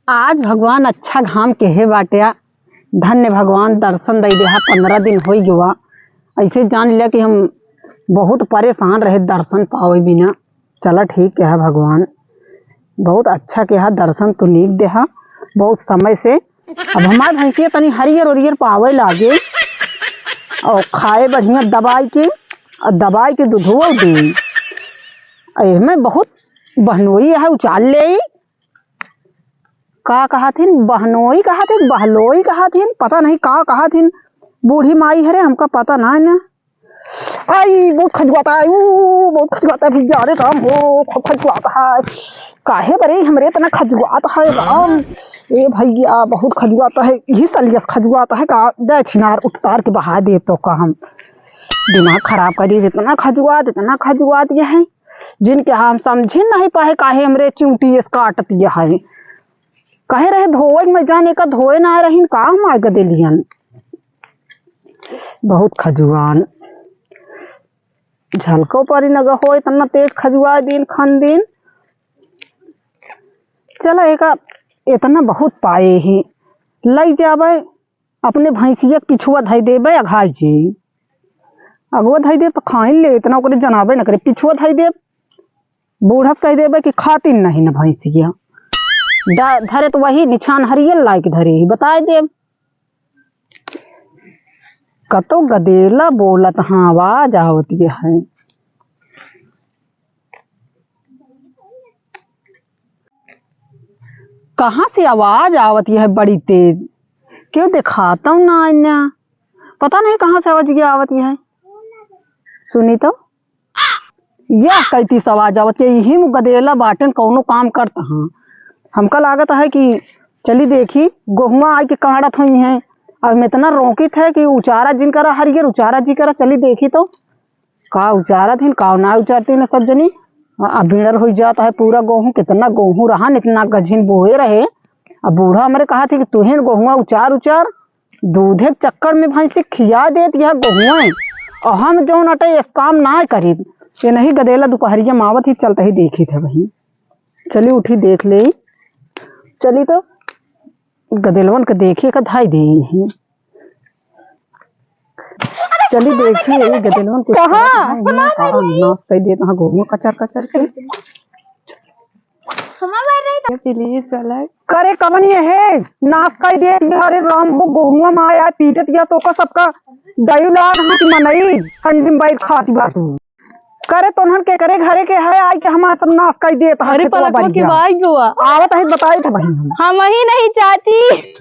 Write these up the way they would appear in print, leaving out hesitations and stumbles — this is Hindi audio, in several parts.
आज भगवान अच्छा घाम केहे बाटे। धन्य भगवान दर्शन दे दे। 15 दिन हो गवा। ऐसे जान लिया कि हम बहुत परेशान रहे दर्शन पावे बिना। चला ठीक है भगवान, बहुत अच्छा के दर्शन तो नीक दे। बहुत समय से अब हमारे भैंसिया तनी हरियर उरियर पावे लागे और खाए बढ़िया दवाई के दूधो दे में बहुत बहनोई है उचाल ले। का कहा थी बहनोई कहा थी बहलोई कहा थी पता नहीं का कहा थी। बूढ़ी माई है रे, हमका पता ना है ना। आई बहुत खजुआता है, बहुत खजुआता है भैया। अरे राम हो खूब खजुआता है। काहे बरे हमरे इतना खजुआता है राम। ए भैया बहुत खजुआता है, यही सलियस खजुआता है का। दे छिनार उतार के बहा दे तो का हम दिमाग खराब करी। इतना खजुआत ये है जिनके हम समझे नहीं पाए। काहे हमरे चिंटी काटत ये है। कहे रहे धोए में जाने का धोए ना रही का हम आगे दिलियन। बहुत खजुआन झलको परी नगर हो इतना तेज खजुआ दिन खान दिन। चलो एक इतना बहुत पाए ही लई जाबे अपने भैंसिया पिछुआ धई देबे अघाई जी। अगुआ धई दे तो खाइन ले इतना ओकरे जनाबे न करे। पिछुआ धई दे बूढ़स कह देबे कि खातिन नहीं न भैंसिया धरे तो वही निछान हरियल लायक धरे ही बताए दे। कतो गदेला बोलत हाँ आवाज आवती है। कहाँ से आवाज आवती है बड़ी तेज। क्यों दिखाता हूँ ना इन्या पता नहीं कहाँ से आवाज आवती है। सुनी तो यह कैती आवाज आवती है। यही गदेला बाटन कौनो काम करता हाँ। हमका लागत है कि चली देखी गोहुआ आई के काढ़त हुई है। अब इतना रोकित है कि उचारा जिन करा हरियर उचारा जी करा। चली देखी तो का उचारत है का ना उचारती न सब जनी। अब बिड़ल हो जाता है पूरा गेहूं। कितना गेहूं रहा इतना गझिन बोए रहे। अब बूढ़ा हमारे कहा थे कि तुहिन गेहुआ उचार दूधे के चक्कर में भैंसी खिया देती है गेहुआ। और हम जो अटे इस काम ना करी ये नहीं गदेला दोपहरिया मावत ही चलते ही देखी थे वही। चली उठी देख ले। चली तो गदेलवन के देखिए का धाई दे। चली देखिए ये गदेलवन कुछ नाश कर देता है गोहुआ कचर कचर के। करे कमन ये है नाश कर दे। अरे राम हो गोहुआ में आया पीटत या तो का सबका दयु लाग मनई ठंडी बैठ खाती बाटू। करे तोहन के करे घरे के है आई के हमारा सब नाश कर देता है। अरे पलक के भाई गोवा आवत है बताई थे वही हम ही नहीं चाहती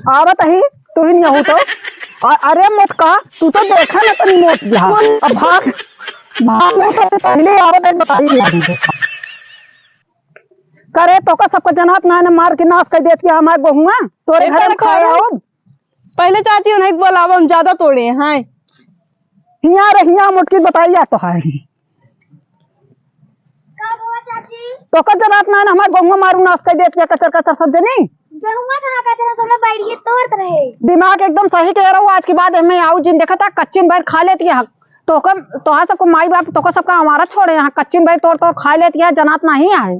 आवत है तू ही नहीं हो तो। अरे मत का तू तो देखा ना तनी मोट जा। अब भाग तो पहले आवत है बताई करे तो का सबका जनात ना मार के नाश कर देती है हमारे गोहुआ तोरे घर में खाए हो। पहले चाहती हूँ नहीं बोला हम ज्यादा तोड़े हैं हिया रे हिया मोटकी बताइए तो है तो का जनात ना हमारे गोहुआ मारू नाश कर देती है कचर कचर सब जनी। दिमाग एकदम सही कह रहा हूँ। आज के बाद मैं आऊ जिन देखा था कच्चिन बैर खा लेती है तो सबको माई बाप तो सबका हमारा छोड़े यहाँ कच्चिन बैर तोड़ खा लेती है जनात नहीं आए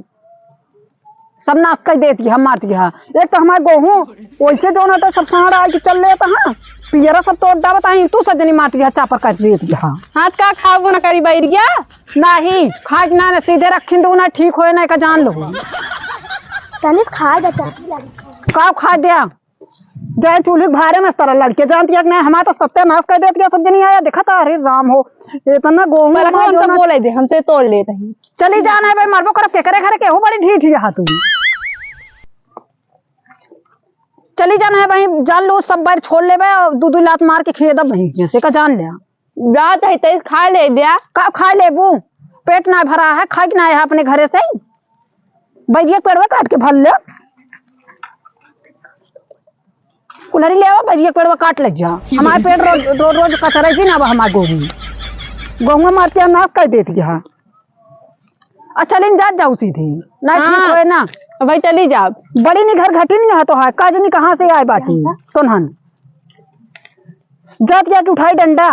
सब नाश कर देती है मारती है। एक तो हमारे गेहूं वैसे जो ना सब सहारा आके चल लेता है पियरा सब तोड़ डाबता है तू सब जनी मारती है चापर कर देती है। हाथ का खाओ ना करी बैरिया नहीं खाज ना सीधे रखी दो ना ठीक होए ना का जान लो का खा दिया जाए चूल्हे भारे में तरह लड़के जानती है नहीं हमारा तो सत्यानाश कर देती है सब जनी आया देखा था। अरे राम हो इतना गेहूं बोले दे हमसे तोड़ लेते हैं। चली जाना है भाई मरबो करब के करे घरे के हो बड़ी ढीठ यहाँ तू। चली जाना है भाई जान लो सब बार छोड़ ले और दूध लात मार के खिए दब नहीं जैसे का जान लिया बात है तेज खा ले दिया का खा ले बू पेट ना भरा है खा ना है अपने घरे से बैरिया पेड़वा काट के भर ले कुलहरी ले आओ बैरिया पेड़वा काट ले जा। हमारे पेट रोज रोज कचरे जी ना हमारे गोहुआ मारती है नाश कर देती है। अच्छा लेकिन जा जाऊ सीधी ना ठीक होए ना भाई चली जा बड़ी नहीं घर घटी नहीं है तो है काजनी कहाँ से आए बाटी तो नहन जात क्या कि उठाई डंडा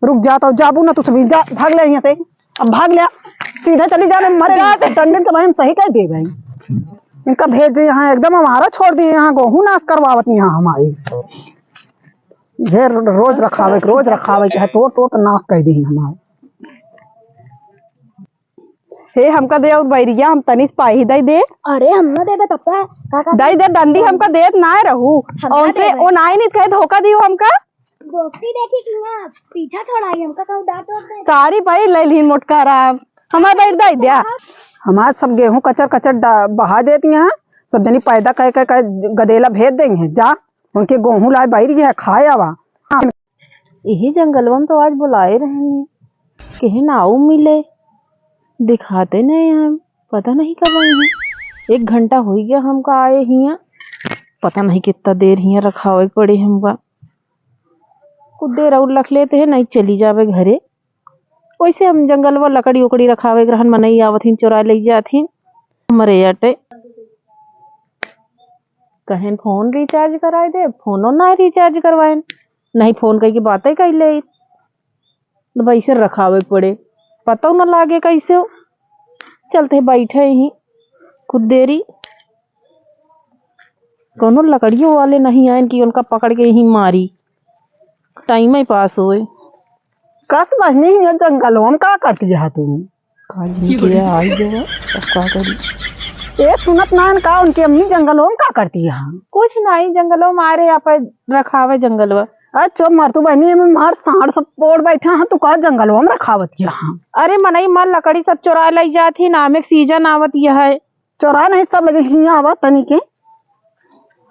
रुक जाता हूँ जाबू ना तू सभी जा भाग ले यहाँ से। अब भाग लिया सीधा चली जाने मरे डंडन के भाई हम सही कह दे भाई इनका भेज दे यहाँ, एकदम हमारा छोड़ दिए यहाँ, गेहूं नाश करवावत यहाँ हमारी। ये रोज रखावे के है, तोड़ तो नाश कर दी हमारे। हे हमका दे और बैरिया हम तनिस पाही दई दे। अरे हम ना देबे पप्पा दई दे डंडी हमका देत ना रहू और से ओ नाई नहीं कहे धोखा दियो हमका। दोस्ती देखी कि ना पीछा छोड़ाई हमका कहू डांट दे। सारी भाई ले ली मोटकारा हमार बैठ दई दिया। हमारे सब गेहूं कचर बहा देती हैं, सब जनी पैदा कह गदेला भेज देंगे, जा उनके गेहूं लाए बैरी है खाए आवा। यही जंगलवन तो आज बुलाए रहेंगे, कहीं ना आऊ मिले, दिखाते नहीं हम, पता नहीं कब आए। 1 घंटा हो गया हमका आए हिया, पता नहीं कितना देर हिया रखा हुए पड़े हमका। कुछ देर और रख लेते हैं, नहीं चली जावे घरे। वैसे हम जंगल में लकड़ी उकड़ी रखावे ग्रहण मनई आवथिन, चुरा ले जाथिन हमारे अटे। कहें फोन रिचार्ज कराए दे, फोनो ना रिचार्ज करवाए, नहीं फोन कई की बातें कही ले, वैसे रखावे पड़े, पता न लागे कैसे हो। चलते बैठे ही कुछ देरी, कोनो लकड़ियों वाले नहीं आए कि उनका पकड़ के ही मारी, टाइम ही पास हुए। कस बजनी है जंगलों में, का करती है तुम? आई जो का करी ये सुनत नान का उनकी अम्मी जंगलों में का करती है? कुछ नहीं, जंगलों मारे यहाँ पर रखावे जंगलवा। अच्छा मार तू बहनी में मार साढ़ सब पोड़ बैठा है, तू का जंगलों में रखावत यहाँ? अरे मनई मार लकड़ी सब चुरा लाई जाती, नाम एक सीजन आवत यह है। चोरा नहीं सब लगे हिया आवा तनी के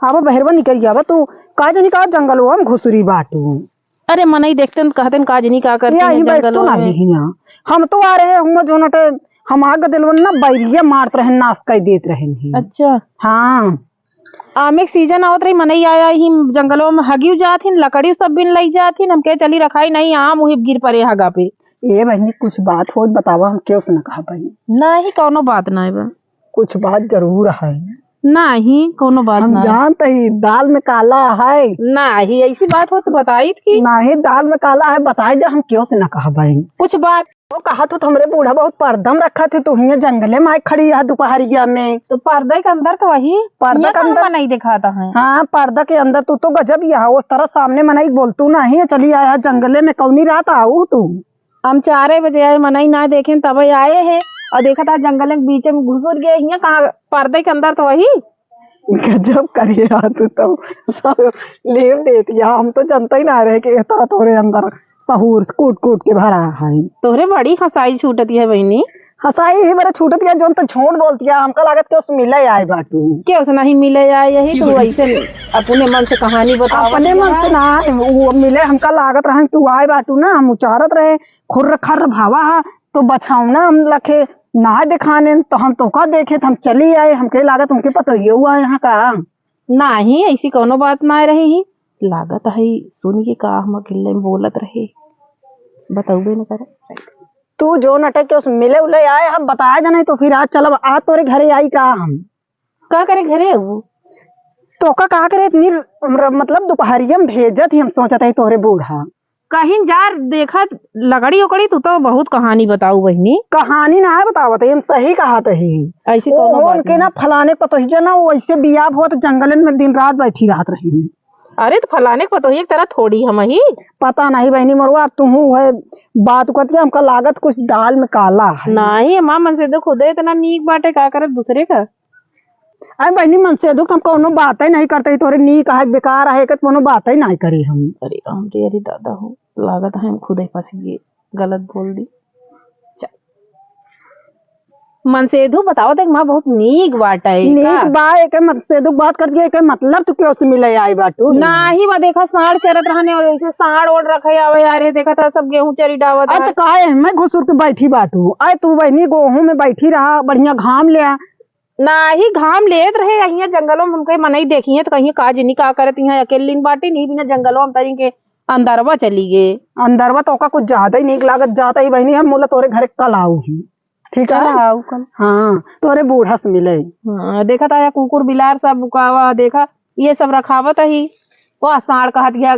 आवा बहरवा निकल गया तू का जनी का जंगलों में घुसरी बाटू। अरे मनई देखते न कहते न काजनी का करते हैं जंगलों में। हिया हम तो आ रहे हम जो नटे हम आग दिलवन ना बैरिया मारत रहे, नाश कर देत रहे। अच्छा हाँ आम एक सीजन आवत रही, मनई आया ही जंगलों में हगियो जाथिन, लकड़ी सब बिन लाई जाथिन, हम कहे चली रखाई नहीं, आम वही गिर पड़े हगा पे। ये बहनी कुछ बात हो बतावा, हम क्यों न कहा भाई? नहीं कोनो बात नहीं बा, कुछ बात जरूर है। नहीं कोनो बात हम नहीं। जानते ही दाल में काला है, नहीं ऐसी बात हो तो बताई थी। नहीं दाल में काला है बताई जा, हम क्यों से न कहा भाई? कुछ बात वो कहा तो हमरे बूढ़ा बहुत परदम रखा थे, तू हिया जंगले में खड़ी है दोपहरिया में। तो पर्दे के अंदर तो वही पर्दा के अंदर नहीं दिखाता है। हाँ पर्दा के अंदर तू तो गजब ही है, उस तरह सामने मनाई बोलतू नहीं चली आया जंगले में, कौनी रात आऊ तू? हम 4 बजे आए, मनई ना देखे तब आए हैं और देखा था जंगल के बीच में घुसुर गए, यहाँ कहाँ पर्दे के अंदर तो वही। गजब करिए तू तो सब लेव देती, हम तो जनता ही ना रहे कि इस तरह तोरे अंदर सहूर कूट कूट के भरा है। तोहरे बड़ी हंसाई छूटती है बहनी। हंसाई ही मेरा छूटती है, जो तो झूठ बोलती है, हमका लागत के उस मिले आए बाटू। क्या उसे नहीं मिले आए, यही तो ऐसे अपने मन से कहानी बता। अपने मन से ना वो मिले, हमका लागत रहा तू आए बाटू ना, हम उचारत रहे खुर्र खर्र भावा है तो बछावना हम लखे ना दिखाने, तो हम तो का देखे तो हम चली आए, हमके लागत उनके पता ये हुआ यहाँ का नहीं, ऐसी कोनो बात ना रही ही, लागत है सुन के का हम अकेले में बोलत रहे, बताऊबे न करे। तू जो नटक के उस मिले उले आए, हम बताया जा नहीं तो फिर आज चलब, आज तोरे घरे आई का हम का करे घरे वो तो का कहा करे इतनी मतलब दोपहरिया में भेजत ही, हम सोचत है तोरे बूढ़ा कहीं जा देखा लकड़ी उकड़ी, तू तो बहुत कहानी बताऊ बहनी। कहानी ना है बतावत है, हम सही कहा ही ऐसी कोनो बात उनके ना फलाने पतोहिया ना वैसे बियाह हुआ तो जंगल में दिन रात बैठी रात रही। अरे तो फलाने को तो एक तरह थोड़ी हम ही पता नहीं बहनी मरुआ, तू है बात करती हमका लागत कुछ दाल में काला है। नहीं माँ मन से तो खुद इतना नीक बाटे, का करे दूसरे का। अरे बहनी मन से दुख हम कोनो बात ही नहीं करते, तोरे नीक है बेकार है कोनो बात ही नहीं करी हम। अरे राम रे, अरे दादा हो लागत है हम खुद ही फंस गए, गलत बोल दी। मन से दू बताओ देख माँ बहुत नीक बात है, नीक बा एक मत से दुख बात कर दिए, मतलब तू क्यों से मिले आई बाटू? नहीं वो देखा साढ़ चरत रहने और ऐसे साढ़ ओढ़ रखे आवे यार, देखा था सब गेहूं चरी डावत। अरे तो काहे मैं घुसुर के बैठी बाटू? अरे तू बहनी गेहूं में बैठी रहा, बढ़िया घाम लिया ना ही घाम लेत रहे यहाँ जंगलों में, हमके मनई देखी है तो कहीं काज नहीं का करती है, अकेली बाटी नहीं बिना जंगलों में तरी के अंदरवा चली गए। अंदरवा तो का कुछ ज्यादा ही नीक लागत जाता ही बहनी, हम बोला तोरे घरे कल आऊ ही, ठीक है? कल हाँ तोरे बूढ़ा से मिले। हाँ देखा था कुकुर बिलार सब बुकावा, देखा ये सब रखावत ही, वह साढ़ का हटिया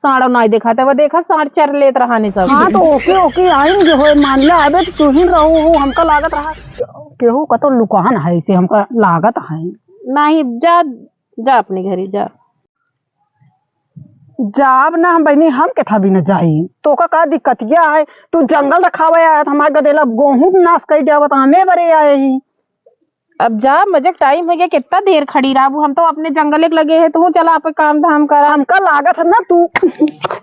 साढ़ नहीं देखा था, वो देखा साढ़ चर लेत रहा ने सब। हाँ तो ओके ओके आएंगे हो, मान ले आबे तो तू ही रहू, हमका लागत रहा केहू का तो लुकान है, इसे हमका लागत है। नहीं जा जा अपने घरे जा। जाब ना हम बहनी हम के था भी न जाई तो का दिक्कतिया है। तू जंगल रखावे आया था हमारे गदेला गेहूं नाश कर दिया तो हमें बरे आए ही। अब जा मुझे टाइम हो गया कितना देर खड़ी रहू हम तो अपने जंगल लगे है तू चला आप काम धाम करा। हमका लागत है ना तू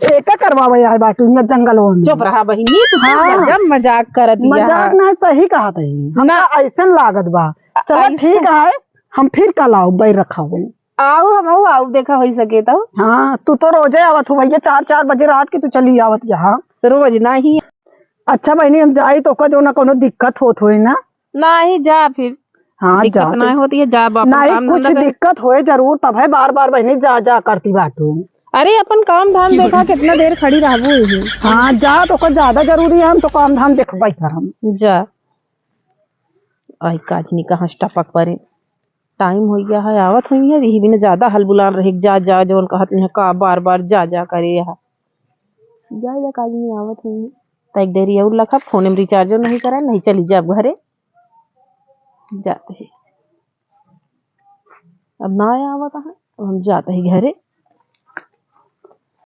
एक करवावे आए बाटू न जंगल में। चुप रहा बहिनी तू हाँ। जब मजाक कर दिया मजाक ना सही कहा था हमका ऐसा लागत बा। चलो ठीक है हम फिर कल आओ बैर रखा हुई आओ हम आओ देखा हो सके तो। हाँ तू तो रोजे आवत हो भैया 4-4 बजे रात की तू चली आवत यहाँ। रोज नहीं। अच्छा बहनी हम जाई तो को जो ना कोनो दिक्कत होत होई ना। नहीं जा फिर। हाँ जा दिक्कत ना होती है जा बाप नहीं काम कुछ धंधा कर। दिक्कत होए जरूर तब है बार बार बहनी जा जा करती बाटू। अरे अपन काम धाम देखा कितना देर खड़ी रहू। हाँ जा तो को ज्यादा जरूरी है हम तो काम धाम देखबाई कर हम जा। आई काजनी कहाँ टपक परे टाइम हो गया है आवत हुई है यही भी ज्यादा हल बुलान रहे जा जा जो कहते हैं का बार बार जा जा करे यहाँ जा जा काजनी आवत हुई है तो एक देरी और लखा फोन में रिचार्जो नहीं करा नहीं चली जा अब घरे जाते हैं अब ना आवत है अब हम जाते हैं घरे।